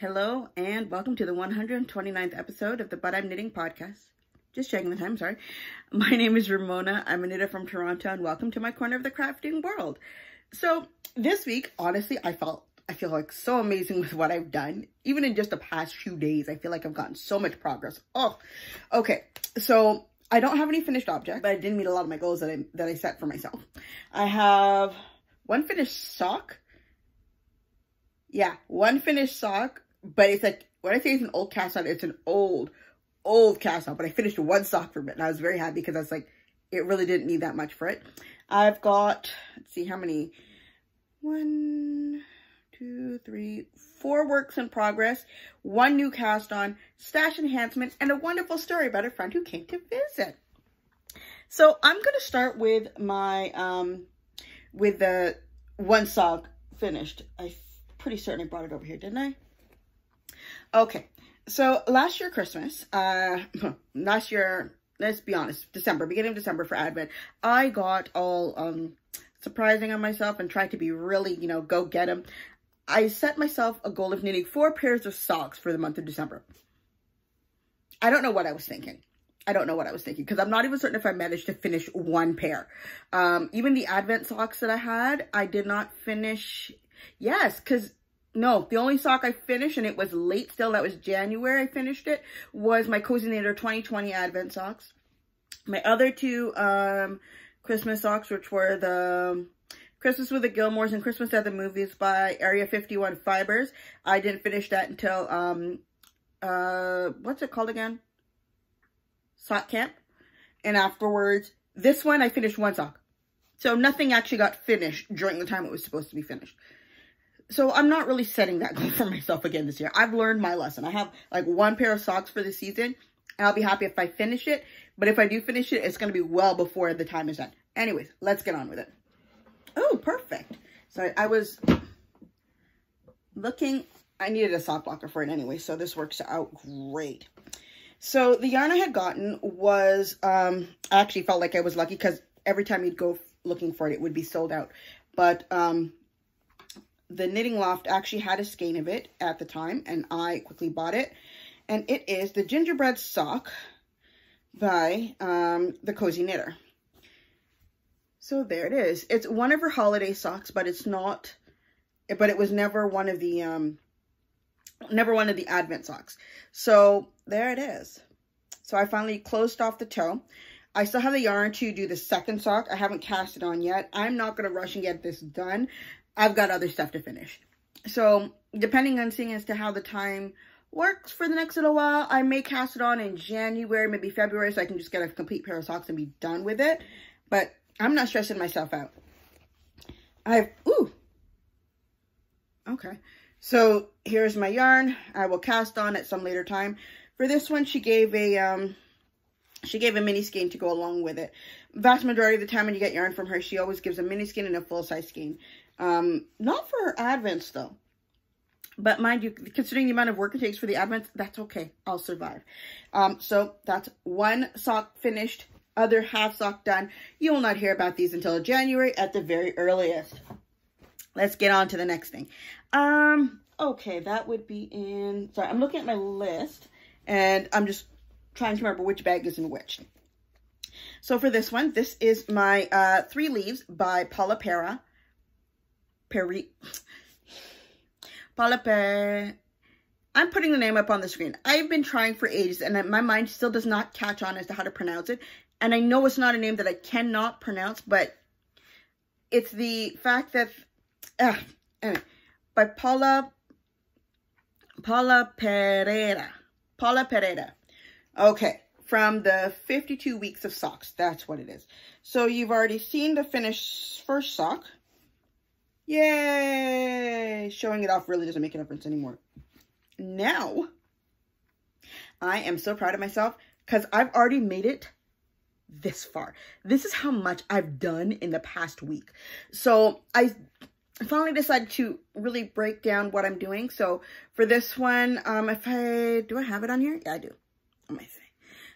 Hello and welcome to the 129th episode of the But I'm Knitting podcast. Just checking the time, sorry. My name is Ramona. I'm a knitter from Toronto and welcome to my corner of the crafting world. So this week, honestly, I feel like so amazing with what I've done. Even in just the past few days, I feel like I've gotten so much progress. Oh, okay. So I don't have any finished objects, but I did meet a lot of my goals that I set for myself. I have one finished sock. Yeah, one finished sock. But it's like, when I say it's an old cast on, it's an old cast on. But I finished one sock from it. And I was very happy because I was like, it really didn't need that much for it. I've got, let's see how many. 1, 2, 3, 4 works in progress. One new cast on, stash enhancements, and a wonderful story about a friend who came to visit. So I'm going to start with my, with the one sock finished. I'm pretty certain I brought it over here, didn't I? Okay, so last year Christmas, last year, let's be honest, beginning of December for Advent, I got all surprising on myself and tried to be really, go get them. I set myself a goal of knitting 4 pairs of socks for the month of December. I don't know what I was thinking. Because I'm not even certain if I managed to finish one pair. Even the Advent socks that I had, I did not finish. Yes, because no, the only sock I finished, and it was late still, that was January I finished it, was my Cozy Knitter 2020 Advent socks. My other 2 Christmas socks, which were the Christmas with the Gilmores and Christmas at the Movies by Area 51 Fibers. I didn't finish that until, what's it called again? Sock Camp. And afterwards, this one, I finished one sock. So nothing actually got finished during the time it was supposed to be finished. So I'm not really setting that goal for myself again this year. I've learned my lesson. I have like 1 pair of socks for the season, and I'll be happy if I finish it. But if I do finish it, it's going to be well before the time is done. Anyways, let's get on with it. Oh, perfect. So I was looking, I needed a sock blocker for it anyway, so this works out great. So the yarn I had gotten was, I actually felt like I was lucky because every time you'd go looking for it, it would be sold out. But, the Knitting Loft actually had a skein of it at the time, and I quickly bought it. And it is the Gingerbread Sock by the Cozy Knitter. So there it is. It's one of her holiday socks, but it's not, but it was never one of the Advent socks. So there it is. So I finally closed off the toe. I still have the yarn to do the second sock. I haven't cast it on yet. I'm not going to rush and get this done. I've got other stuff to finish. So, depending on seeing as to how the time works for the next little while, I may cast it on in January, maybe February, so I can just get a complete pair of socks and be done with it. But I'm not stressing myself out. Okay. So, here's my yarn. I will cast on at some later time. For this one, she gave a mini skein to go along with it. Vast majority of the time when you get yarn from her, she always gives a mini skein and a full-size skein. Not for her Advents though. But mind you, considering the amount of work it takes for the Advents, that's okay. I'll survive. So that's one sock finished, other half sock done. You will not hear about these until January at the very earliest. Let's get on to the next thing. Okay, that would be in, sorry, I'm looking at my list and I'm just trying to remember which bag is in which. So for this one, this is my 3 Leaves by Paula Pera. I'm putting the name up on the screen. I've been trying for ages and my mind still does not catch on as to how to pronounce it. And I know it's not a name that I cannot pronounce, but it's the fact that, anyway, by Paula Pereira. Okay, from the 52 Weeks of Socks. That's what it is. So you've already seen the finished first sock. Yay! Showing it off really doesn't make a difference anymore. Now, I am so proud of myself because I've already made it this far. This is how much I've done in the past week. So I finally decided to really break down what I'm doing. So for this one, do I have it on here? Yeah, I do. On my thing.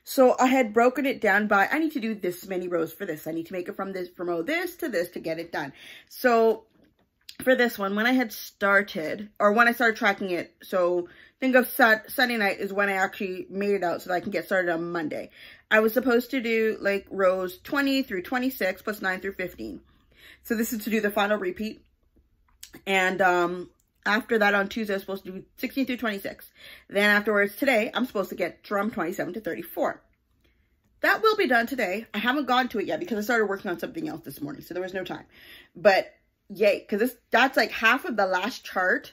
So I had broken it down by, I need to do this many rows for this. I need to make it from row this to this to get it done. So for this one, when I had started, or when I started tracking it, so think of Sunday night is when I actually made it out so that I can get started on Monday. I was supposed to do like rows 20 through 26 plus 9 through 15. So this is to do the final repeat. And after that on Tuesday, I was supposed to do 16 through 26. Then afterwards today, I'm supposed to get from 27 to 34. That will be done today. I haven't gone to it yet because I started working on something else this morning, so there was no time. But yay, because that's like half of the last chart,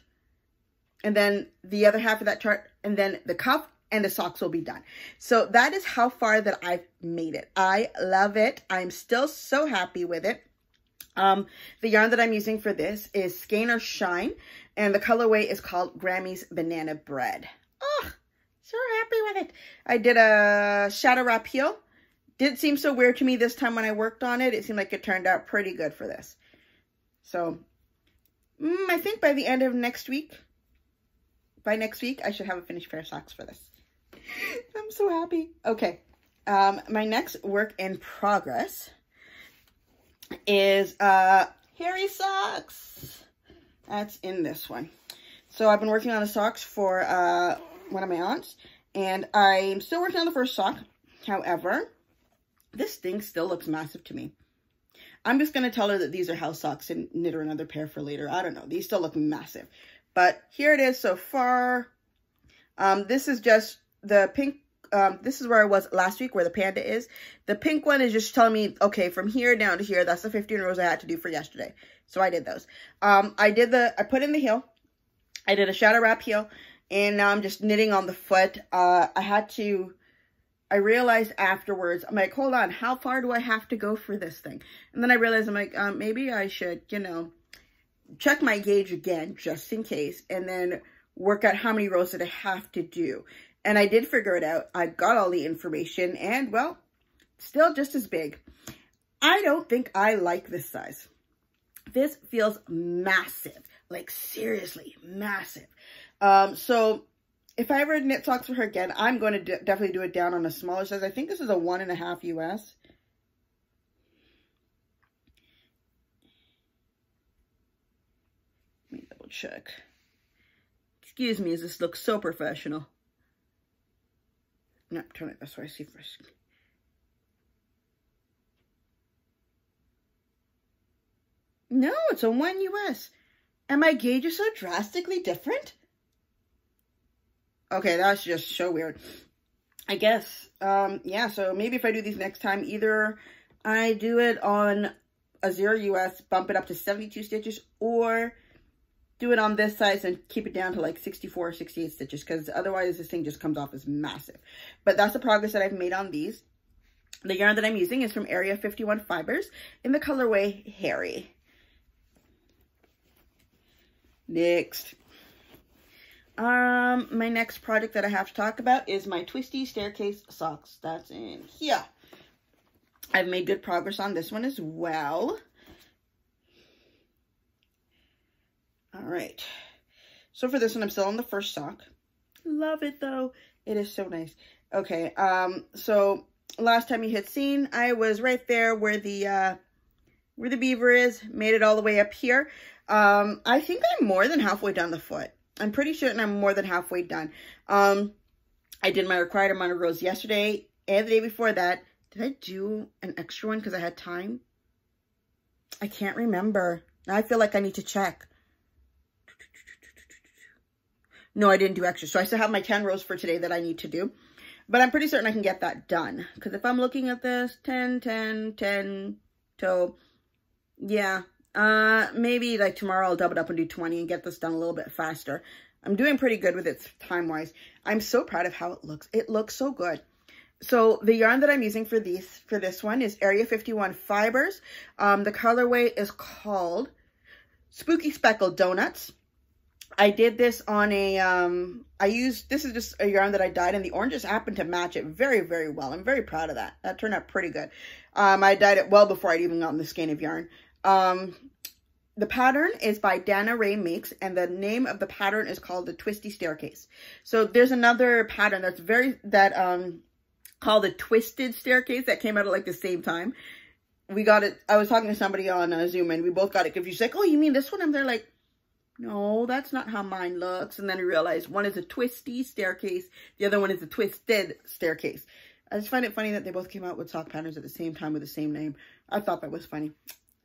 and then the other half of that chart, and then the cuff and the socks will be done. So that is how far that I've made it. I love it. I'm still so happy with it. The yarn that I'm using for this is Skein or Shine, and the colorway is called Grammy's Banana Bread. Oh, so happy with it. I did a shadow wrap heel. Didn't seem so weird to me this time when I worked on it. It seemed like it turned out pretty good for this. So, I think by the end of next week, I should have a finished pair of socks for this. I'm so happy. Okay, my next work in progress is hairy socks. That's in this one. So I've been working on the socks for one of my aunts, and I'm still working on the first sock. However, this thing still looks massive to me. I'm just going to tell her that these are house socks and knit her another pair for later. I don't know. These still look massive. But here it is so far. This is just the pink. This is where I was last week, where the panda is. The pink one is just telling me, okay, from here down to here, that's the 15 rows I had to do for yesterday. So I did those. I put in the heel. I did a shadow wrap heel. And now I'm just knitting on the foot. I realized afterwards, I'm like, hold on, how far do I have to go for this thing? And then I realized, I'm like, maybe I should, check my gauge again, just in case, and then work out how many rows that I have to do. And I did figure it out. I got all the information, and, well, still just as big. I don't think I like this size. This feels massive, like seriously massive. So if I ever knit socks for her again, I'm going to definitely do it down on a smaller size. I think this is a 1.5 US. Let me double check. Excuse me, as this looks so professional. No, turn it this way, see first. No, it's a 1 US. And my gauge is so drastically different. Okay, that's just so weird. I guess, yeah, so maybe if I do these next time, either I do it on a 0 US, bump it up to 72 stitches, or do it on this size and keep it down to like 64 or 68 stitches, because otherwise this thing just comes off as massive. But that's the progress that I've made on these. The yarn that I'm using is from Area 51 Fibers in the colorway Hairy. Next. My next project that I have to talk about is my twisty staircase socks. That's in here. I've made good progress on this one as well. All right. So for this one, I'm still on the first sock. Love it though. It is so nice. Okay. So last time you had seen, I was right there where the beaver is. Made it all the way up here. I think I'm more than halfway down the foot. I'm pretty sure I'm more than halfway done. I did my required amount of rows yesterday and the day before that. Did I do an extra one because I had time? I can't remember. Now I feel like I need to check. No, I didn't do extra. So I still have my 10 rows for today that I need to do. But I'm pretty certain I can get that done. Because if I'm looking at this, 10, 10, 10, so yeah. Maybe like tomorrow I'll double it up and do 20 and get this done a little bit faster. I'm doing pretty good with it time-wise. I'm so proud of how it looks. It looks so good. So the yarn that I'm using for this one is Area 51 Fibers. The colorway is called Spooky Speckled Donuts. I did this on a, this is just a yarn that I dyed, and the orange just happened to match it very, very well. I'm very proud of that. That turned out pretty good. I dyed it well before I'd even gotten the skein of yarn. The pattern is by Dana Ray Makes, and the name of the pattern is called the Twisty Staircase. So there's another pattern that's called the Twisted Staircase that came out at like the same time. we got it. I was talking to somebody on Zoom and we both got it confused. Like, oh, you mean this one? And they're like, no, that's not how mine looks. And then we realized one is a twisty staircase. The other one is a twisted staircase. I just find it funny that they both came out with sock patterns at the same time with the same name. I thought that was funny.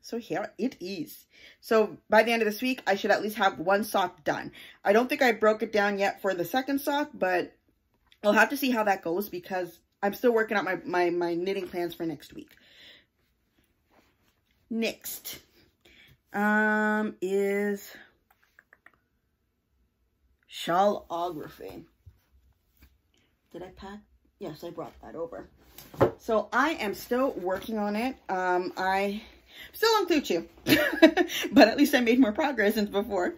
So here it is. So by the end of this week, I should at least have one sock done. I don't think I broke it down yet for the second sock, but I'll have to see how that goes because I'm still working out my knitting plans for next week. Next is shawlography. Did I pack? Yes, I brought that over. So I am still working on it. I still on clue 2, but at least I made more progress than before.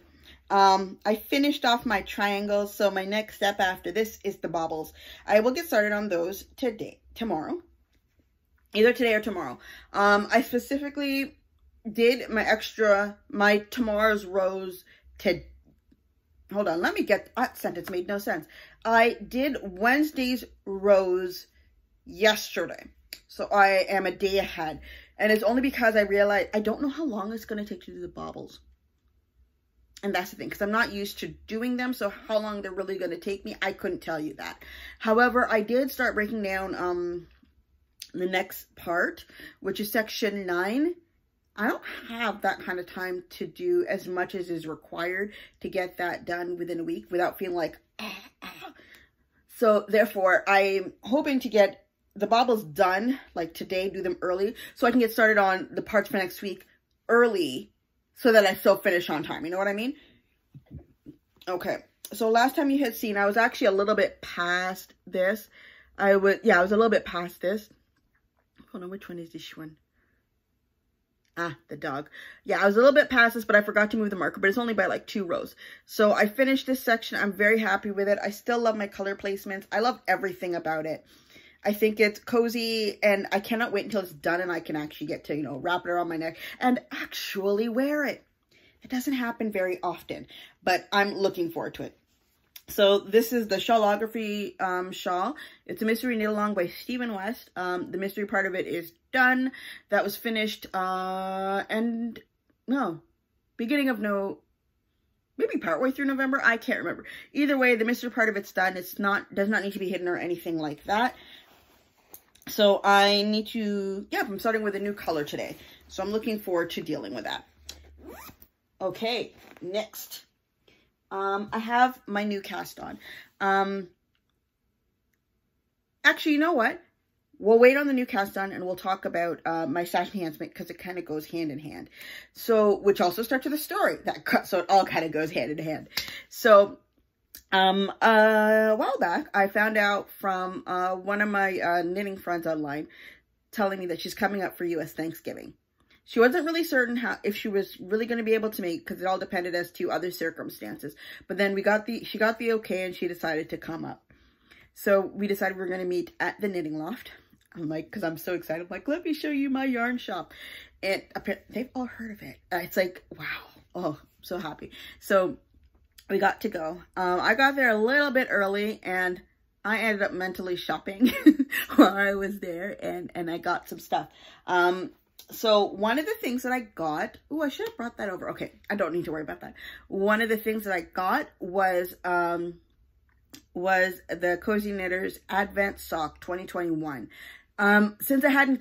I finished off my triangles, so my next step after this is the baubles. I will get started on those tomorrow. Either today or tomorrow. I specifically did my tomorrow's rows to, hold on, let me get, that sentence made no sense. I did Wednesday's rows yesterday. So I am a day ahead. And it's only because I realized I don't know how long it's going to take to do the baubles. And that's the thing, because I'm not used to doing them. So how long they're really going to take me, I couldn't tell you that. However, I did start breaking down the next part, which is section 9. I don't have that kind of time to do as much as is required to get that done within a week without feeling like, So therefore, I'm hoping to get the baubles done like today, do them early, so I can get started on the parts for next week early so that I still finish on time. You know what I mean? Okay. So last time you had seen, I was actually a little bit past this. I was a little bit past this. Hold on, which one is this one? Ah, the dog. Yeah, I was a little bit past this, but I forgot to move the marker, but it's only by like 2 rows. So I finished this section. I'm very happy with it. I still love my color placements. I love everything about it. I think it's cozy, and I cannot wait until it's done and I can actually get to, you know, wrap it around my neck and actually wear it. It doesn't happen very often, but I'm looking forward to it. So this is the shawlography shawl. It's a mystery knit along by Stephen West. The mystery part of it is done. That was finished beginning of maybe partway through November. I can't remember. Either way, the mystery part of it's done. Does not need to be hidden or anything like that. So I need to, I'm starting with a new color today. So I'm looking forward to dealing with that. Okay, next. I have my new cast on. Actually, you know what? We'll wait on the new cast on and we'll talk about my stash enhancement because it kind of goes hand in hand. So, which also starts with a story. So it all kind of goes hand in hand. So, a while back, I found out from one of my knitting friends online telling me that she's coming up for U.S. Thanksgiving. She wasn't really certain if she was really going to be able to make, because it all depended as to other circumstances. But then she got the okay and she decided to come up. So we decided we were going to meet at the Knitting Loft. I'm like, because I'm so excited. I'm like, let me show you my yarn shop. And they've all heard of it. It's like, wow. Oh, so happy. So we got to go. I got there a little bit early and I ended up mentally shopping while I was there, and I got some stuff. So one of the things that I got, I should have brought that over. Okay, I don't need to worry about that. One of the things that I got was the Cozy Knitters Advent Sock 2021. Since I hadn't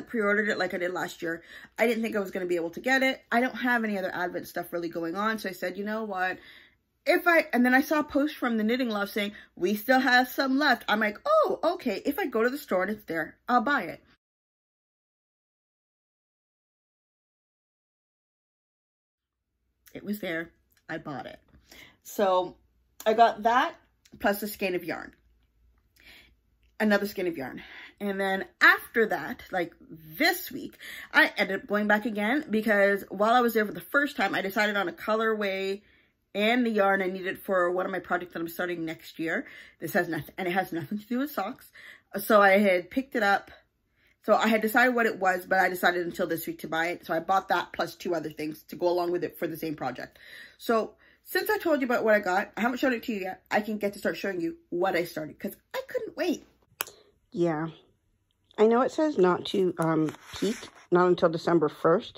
pre-ordered it like I did last year, I didn't think I was going to be able to get it. I don't have any other Advent stuff really going on. So I said, you know what? And then I saw a post from the Knitting Loft saying, we still have some left. I'm like, oh, okay. If I go to the store and it's there, I'll buy it. It was there. I bought it. So I got that plus a skein of yarn. Another skein of yarn. And then after that, like this week, I ended up going back again because while I was there for the first time, I decided on a colorway and the yarn I needed for one of my projects that I'm starting next year. This has nothing, and it has nothing to do with socks. So I had picked it up. So I had decided what it was, but I decided until this week to buy it. So I bought that plus 2 other things to go along with it for the same project. So since I told you about what I got, I haven't shown it to you yet. I can get to start showing you what I started because I couldn't wait. Yeah. I know it says not to peak, not until December 1st.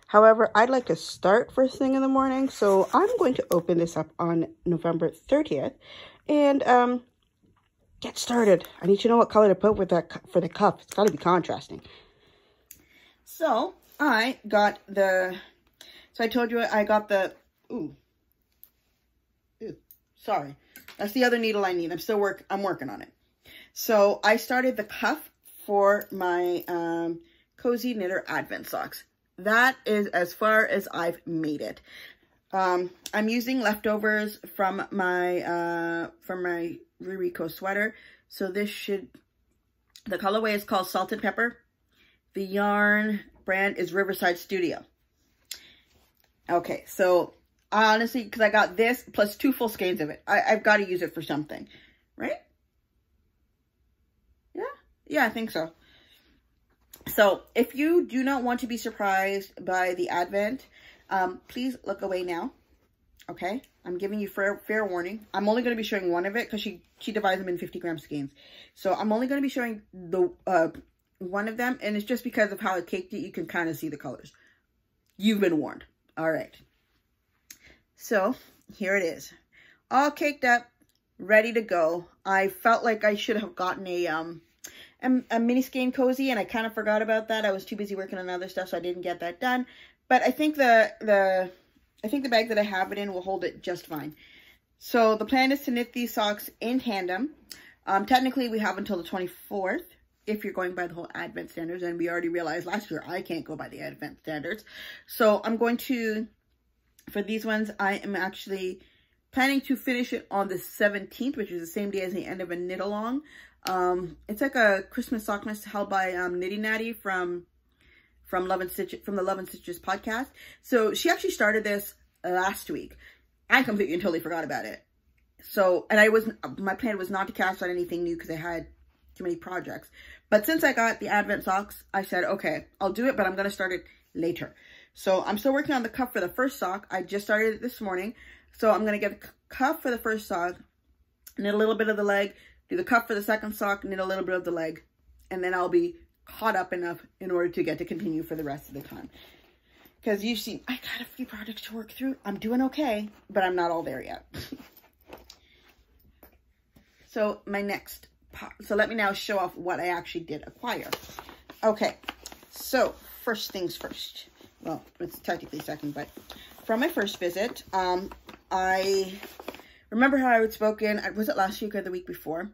However, I'd like to start first thing in the morning, so I'm going to open this up on November 30th and get started. I need to know what color to put with that for the cup. It's got to be contrasting. So I got the, so I told you I got the, ooh, sorry. That's the other needle I need. I'm working on it. So I started the cuff for my Cozy Knitter Advent Socks. That is as far as I've made it. I'm using leftovers from my Ririco sweater. So this should, the colorway is called Salt and Pepper. The yarn brand is Riverside Studio. Okay, so honestly, because I got this plus 2 full skeins of it. I've got to use it for something, right? Yeah, I think so. So if you do not want to be surprised by the Advent, please look away now. Okay, I'm giving you fair warning. I'm only going to be showing one of it because she divides them in 50-gram skeins. So I'm only going to be showing the one of them, and it's just because of how I caked it. You can kind of see the colors. You've been warned. All right. So here it is, all caked up, ready to go. I felt like I should have gotten a mini skein cozy, and I kind of forgot about that. I was too busy working on other stuff, so I didn't get that done. But I think the bag that I have it in will hold it just fine. So the plan is to knit these socks in tandem. Technically, we have until the 24th if you're going by the whole Advent standards, and we already realized last year I can't go by the Advent standards. So I'm going to, for these ones, I am actually planning to finish it on the 17th, which is the same day as the end of a knit along. It's like a Christmas sockmas held by Nitty Natty from Love and Stitches, from the Love and Stitches podcast. So she actually started this last week. I completely and totally forgot about it. So, and my plan was not to cast on anything new because I had too many projects. But since I got the Advent socks, I said, okay, I'll do it, but I'm going to start it later. So I'm still working on the cuff for the first sock. I just started it this morning. So I'm going to get the cuff for the first sock, knit a little bit of the leg, do the cuff for the second sock, knit a little bit of the leg, and then I'll be caught up enough in order to get to continue for the rest of the time. Because you've seen, I got a few projects to work through. I'm doing okay, but I'm not all there yet. So my next part, so let me now show off what I actually did acquire. Okay, so first things first. Well, it's technically second, but from my first visit, I remember how I had spoken, was it last week or the week before?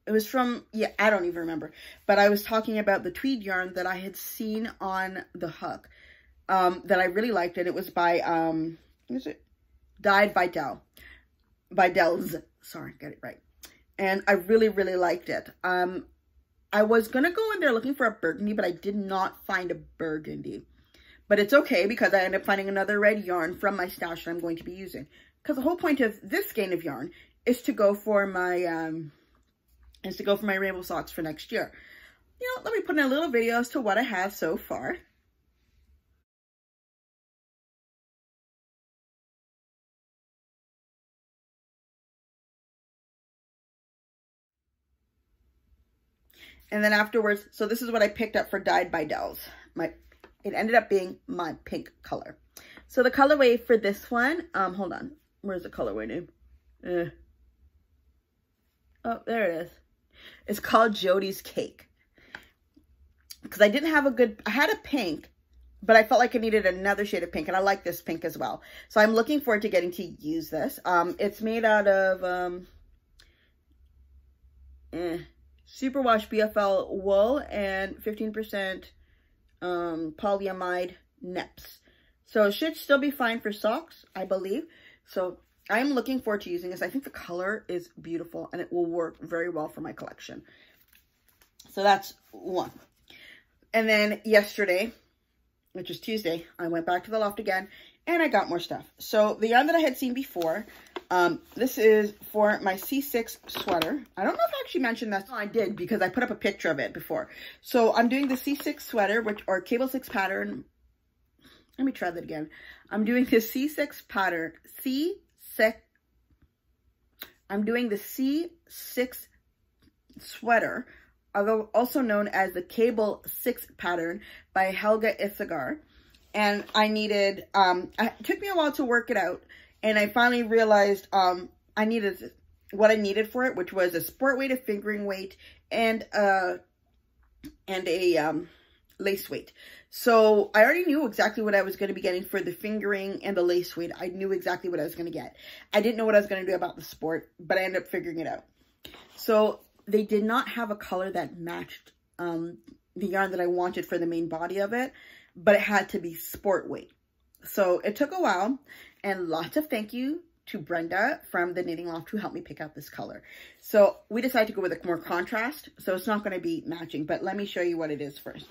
It was from, yeah, I don't even remember. But I was talking about the tweed yarn that I had seen on the hook that I really liked. And it was by, what is it? Dyed by Dell. By Dells. Sorry, get it right. And I really, really liked it. I was going to go in there looking for a burgundy, but I did not find a burgundy. But it's okay because I ended up finding another red yarn from my stash that I'm going to be using. Because the whole point of this skein of yarn is to go for my, rainbow socks for next year. You know, let me put in a little video as to what I have so far. And then afterwards, so this is what I picked up for Dyed by Dells. It ended up being my pink color. So the colorway for this one, hold on. Where's the colorway name? Oh, there it is. It's called Jody's Cake. Because I didn't have I had a pink, but I felt like I needed another shade of pink, and I like this pink as well. So I'm looking forward to getting to use this. It's made out of superwash BFL wool and 15% polyamide neps. So it should still be fine for socks, I believe. So I'm looking forward to using this. I think the color is beautiful and it will work very well for my collection. So that's one. And then yesterday, which was Tuesday, I went back to the loft again and I got more stuff. So the yarn that I had seen before, this is for my C6 sweater. I don't know if I actually mentioned that. No, I did because I put up a picture of it before. So I'm doing the C6 sweater, or cable 6 pattern. Let me try that again. I'm doing the C6 pattern, I'm doing the C6 sweater although also known as the Cable 6 pattern by Helga Ithagar. And I needed, it took me a while to work it out. And I finally realized I needed what I needed for it, which was a sport weight, a fingering weight, and a lace weight. So I already knew exactly what I was going to be getting for the fingering and the lace weight. I knew exactly what I was going to get. I didn't know what I was going to do about the sport, but I ended up figuring it out. So they did not have a color that matched the yarn that I wanted for the main body of it, but it had to be sport weight. So it took a while, and lots of thank you to Brenda from the Knitting Loft who helped me pick out this color. So we decided to go with a more contrast, so it's not going to be matching, but let me show you what it is first.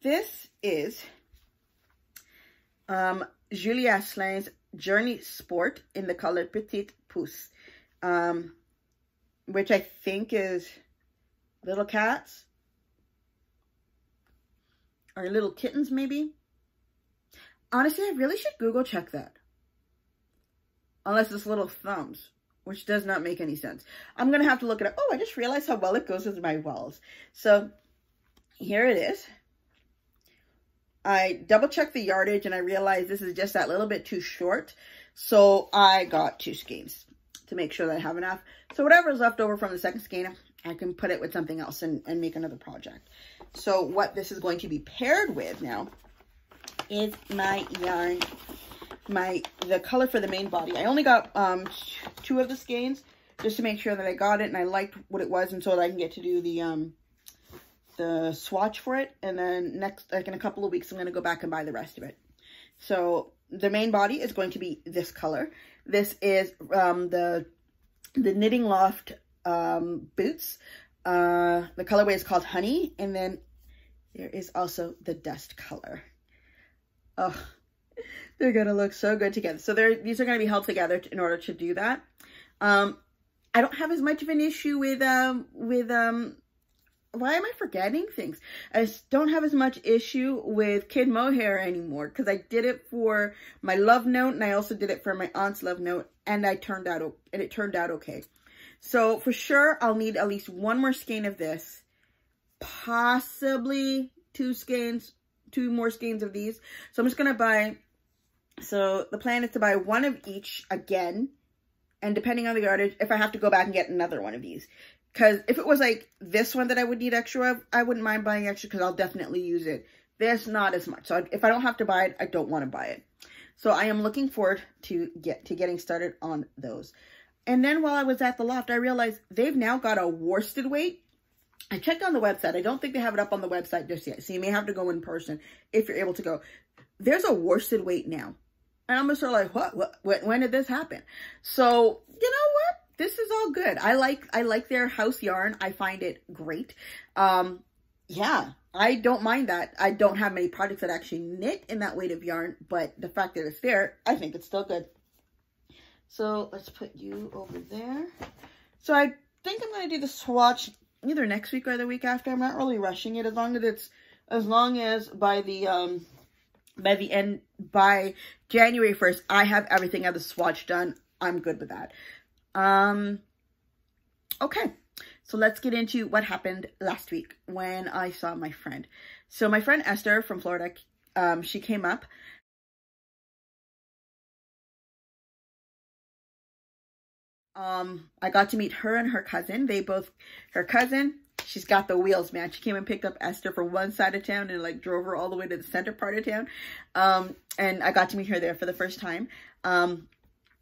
This is Julie Asselin's Journey Sport in the color Petite Pouce, which I think is little cats or little kittens maybe. Honestly, I really should Google check that. Unless it's little thumbs, which does not make any sense. I'm going to have to look it up. Oh, I just realized how well it goes with my wells. So here it is. I double checked the yardage and I realized this is just that little bit too short. So I got 2 skeins to make sure that I have enough. So whatever is left over from the second skein, I can put it with something else and make another project. So what this is going to be paired with now is my yarn, the color for the main body. I only got 2 of the skeins just to make sure that I got it and I liked what it was, and so that I can get to do the swatch for it. And then next, like in a couple of weeks, I'm going to go back and buy the rest of it. So the main body is going to be this color. This is the Knitting Loft boots. The colorway is called Honey, and then there is also the dust color. Oh, they're gonna look so good together. So these are gonna be held together in order to do that. I don't have as much of an issue with why am I forgetting things? I don't have as much issue with kid mohair anymore, because I did it for my love note and I also did it for my aunt's love note, and it turned out okay. So for sure, I'll need at least 1 more skein of this, possibly 2 more skeins of these. So I'm just gonna buy. So the plan is to buy 1 of each again, and depending on the yardage, if I have to go back and get another 1 of these. Because if it was like this one that I would need extra of, I wouldn't mind buying extra because I'll definitely use it. This, not as much. So if I don't have to buy it, I don't want to buy it. So I am looking forward to getting started on those. And then while I was at the loft, I realized they've now got a worsted weight. I checked on the website. I don't think they have it up on the website just yet. So you may have to go in person if you're able to go. There's a worsted weight now. And I'm just sort of like, what? When did this happen? So, you know what? This is all good. I like their house yarn. I find it great. Yeah, I don't mind that. I don't have many projects that actually knit in that weight of yarn, but the fact that it's there, I think it's still good. So let's put you over there. So I think I'm going to do the swatch either next week or the week after. I'm not really rushing it, as long as by January 1st, I have everything of the swatch done. I'm good with that. Okay, so let's get into what happened last week when I saw my friend. So my friend Esther from Florida, she came up. I got to meet her and her cousin. Her cousin, she's got the wheels, man. She came and picked up Esther from one side of town and like drove her all the way to the center part of town. And I got to meet her there for the first time.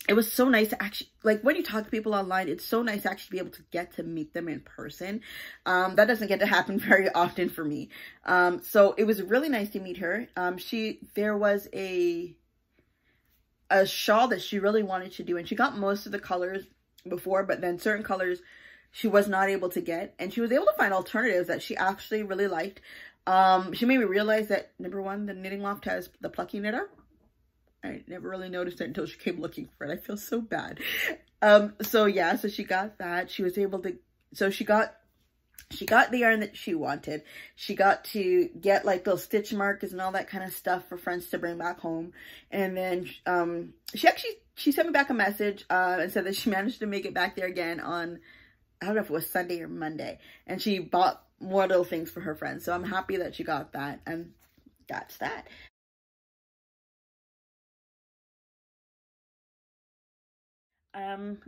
It was so nice to actually, like, when you talk to people online, it's so nice to actually be able to get to meet them in person. That doesn't get to happen very often for me. So it was really nice to meet her. There was a shawl that she really wanted to do, and she got most of the colors before, but then certain colors she was not able to get, and she was able to find alternatives that she actually really liked. She made me realize that, number one, the Knitting Loft has the plucky knitter. I never really noticed it until she came looking for it. I feel so bad. So yeah, so she got that. She was able to, so she got the yarn that she wanted. She got to get like those stitch markers and all that kind of stuff for friends to bring back home. And then she sent me back a message and said that she managed to make it back there again on, I don't know if it was Sunday or Monday. And she bought more little things for her friends. So I'm happy that she got that, and that's that.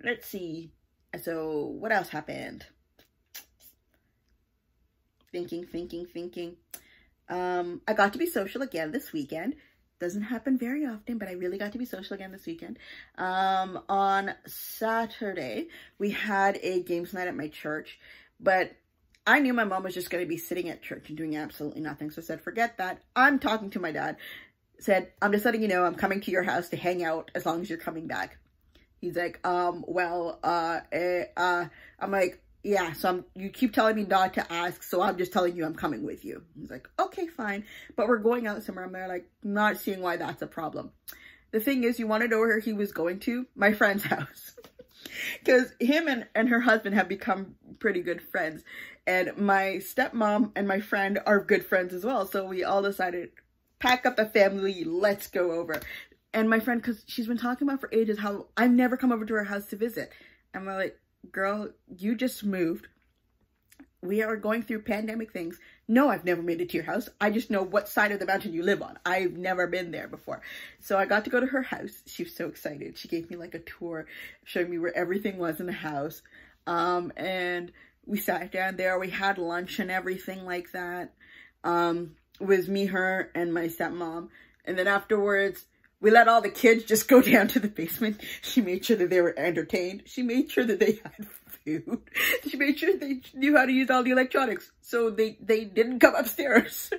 Let's see. So what else happened? Thinking. I got to be social again this weekend. Doesn't happen very often, but I really got to be social again this weekend. On Saturday, we had a games night at my church, but I knew my mom was just going to be sitting at church and doing absolutely nothing. So I said, forget that. I'm talking to my dad. Said, I'm just letting you know I'm coming to your house to hang out as long as you're coming back. He's like, I'm like, yeah, so you keep telling me not to ask, so I'm just telling you I'm coming with you. He's like, okay, fine. But we're going out somewhere. I'm like, not seeing why that's a problem. The thing is, you want to know where he was going to? My friend's house. Because him and her husband have become pretty good friends. And my stepmom and my friend are good friends as well. So we all decided, pack up the family, let's go over. And my friend, because she's been talking about for ages how I've never come over to her house to visit. I'm like, girl, you just moved. We are going through pandemic things. No, I've never made it to your house. I just know what side of the mountain you live on. I've never been there before. So I got to go to her house. She was so excited. She gave me like a tour, showing me where everything was in the house. And we sat down there. We had lunch and everything like that. It was me, her, and my stepmom. And then afterwards, we let all the kids just go down to the basement. She made sure that they were entertained. She made sure that they had food. She made sure they knew how to use all the electronics. So they didn't come upstairs.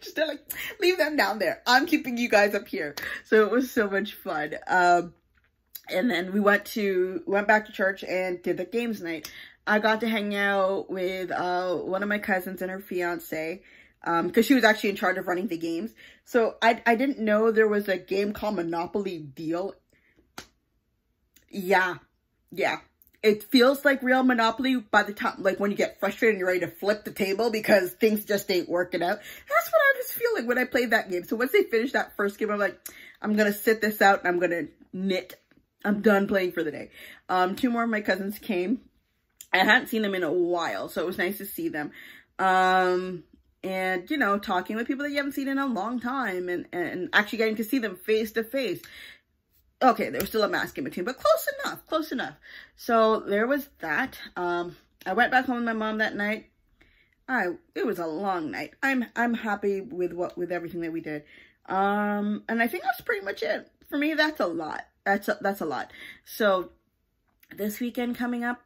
Just like, leave them down there. I'm keeping you guys up here. So it was so much fun. And then we went back to church and did the games night. I got to hang out with one of my cousins and her fiance. Because she was actually in charge of running the games. So I didn't know there was a game called Monopoly Deal. Yeah. It feels like real Monopoly by the time, like when you get frustrated and you're ready to flip the table because things just ain't working out. That's what I was feeling when I played that game. So once they finished that first game, I'm like, I'm going to sit this out and I'm going to knit. I'm done playing for the day. 2 more of my cousins came. I hadn't seen them in a while, so it was nice to see them. And, you know, talking with people that you haven't seen in a long time and actually getting to see them face to face. Okay, there was still a mask in between, but close enough. So there was that. I went back home with my mom that night. It was a long night. I'm happy with everything that we did. And I think that's pretty much it. For me, that's a lot. That's a lot. So this weekend coming up,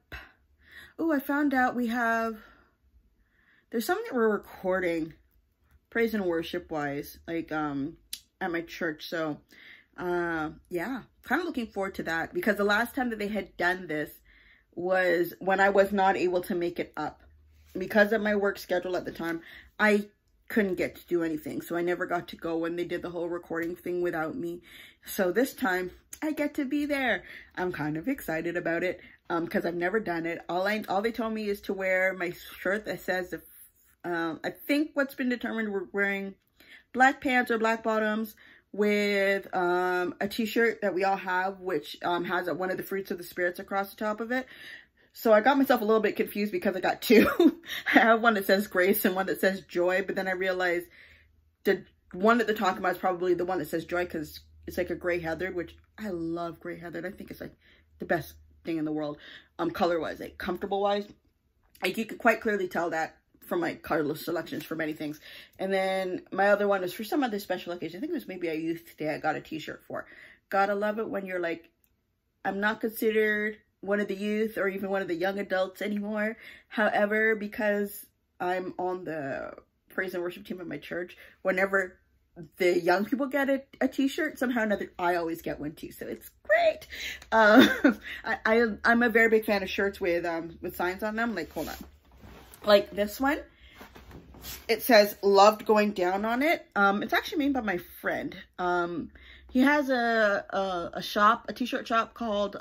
oh, I found out there's something that we're recording, praise and worship wise, like at my church. So yeah, kind of looking forward to that, because the last time that they had done this was when I was not able to make it up. Because of my work schedule at the time, I couldn't get to do anything. So I never got to go when they did the whole recording thing without me. So this time I get to be there. I'm kind of excited about it because I've never done it. All they told me is to wear my shirt that says, I think what's been determined, we're wearing black pants or black bottoms with a t-shirt that we all have, which has one of the fruits of the spirits across the top of it. So I got myself a little bit confused because I got 2. I have one that says grace and one that says joy, but then I realized the one that they're talking about is probably the one that says joy, because it's like a gray heather, which I love gray heather. I think it's like the best thing in the world, color-wise, like comfortable-wise. Like you could quite clearly tell that from my color selections for many things. And then my other one is for some other special occasion. I think it was maybe a youth day I got a t-shirt for. Gotta love it when you're like, I'm not considered one of the youth or even one of the young adults anymore. However, because I'm on the praise and worship team at my church, whenever the young people get a t-shirt, somehow or another, I always get one too. So it's great. I'm a very big fan of shirts with signs on them. Like, hold on. Like this one, it says loved going down on it. It's actually made by my friend. He has a t-shirt shop called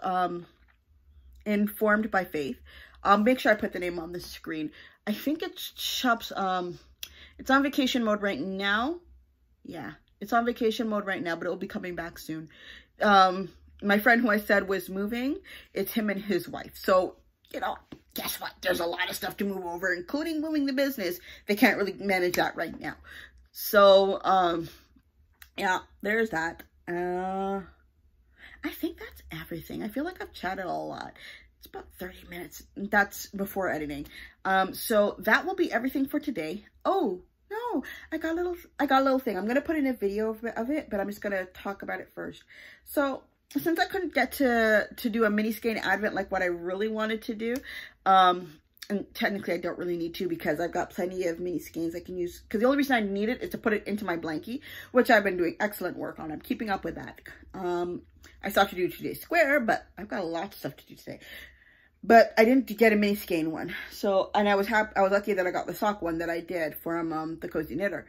Informed by Faith. I'll make sure I put the name on the screen. I think it's shops, it's on vacation mode right now. Yeah, it's on vacation mode right now, but it will be coming back soon. My friend who I said was moving, it's him and his wife. So you know, guess what? There's a lot of stuff to move over, including moving the business. They can't really manage that right now. So, yeah, there's that. I think that's everything. I feel like I've chatted a lot. It's about 30 minutes. That's before editing. So that will be everything for today. Oh, no, I got a little thing. I'm going to put in a video of it, but I'm just going to talk about it first. So since I couldn't get to do a mini skein advent like what I really wanted to do, and technically I don't really need to because I've got plenty of mini skeins I can use, because the only reason I need it is to put it into my blankie, which I've been doing excellent work on. I'm keeping up with that. I still have to do today's square, but I've got a lot of stuff to do today. But I didn't get a mini skein one. So, and I was lucky that I got the sock one that I did from the Cozy Knitter.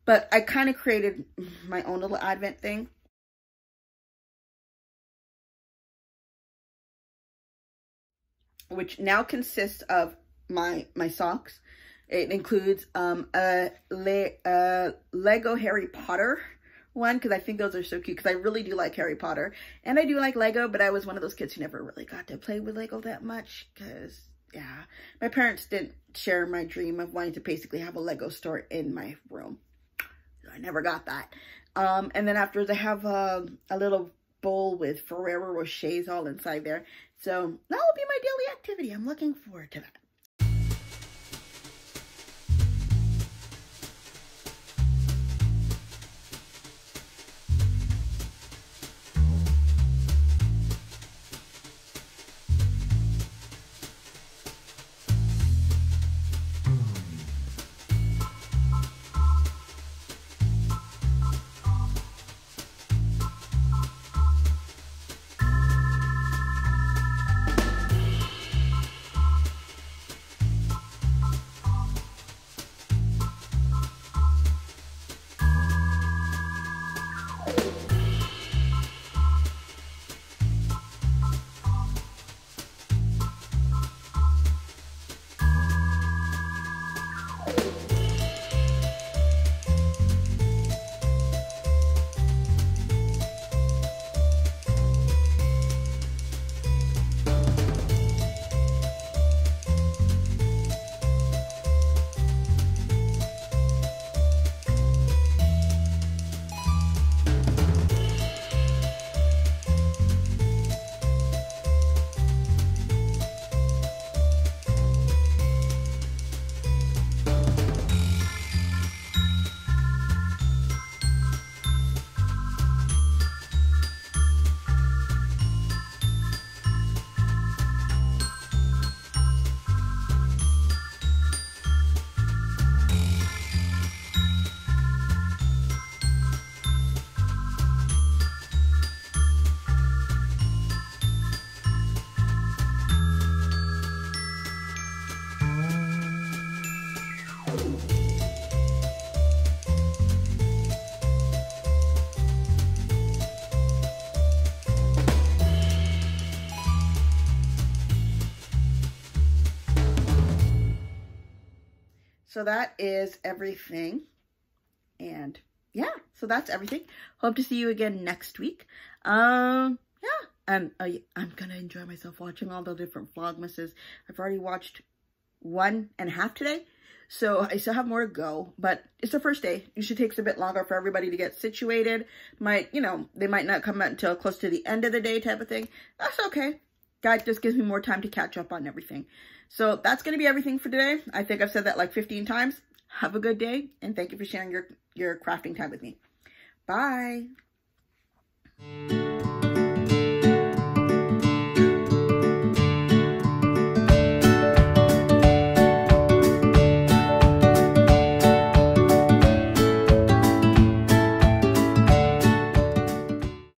But I kind of created my own little advent thing. Which now consists of my socks. It includes a Lego Harry Potter one, because I think those are so cute, because I really do like Harry Potter. And I do like Lego, but I was one of those kids who never really got to play with Lego that much, because, yeah, my parents didn't share my dream of wanting to basically have a Lego store in my room. I never got that. And then afterwards, I have a little bowl with Ferrero Rochers all inside there. So that will be my daily activity. I'm looking forward to that. So that is everything. And yeah, so that's everything. Hope to see you again next week. Yeah. And I'm going to enjoy myself watching all the different Vlogmases. I've already watched 1.5 today. So I still have more to go, but it's the first day. It should take a bit longer for everybody to get situated. They might not come out until close to the end of the day type of thing. That's okay. That just gives me more time to catch up on everything. So that's going to be everything for today. I think I've said that like 15 times. Have a good day, and thank you for sharing your crafting time with me. Bye.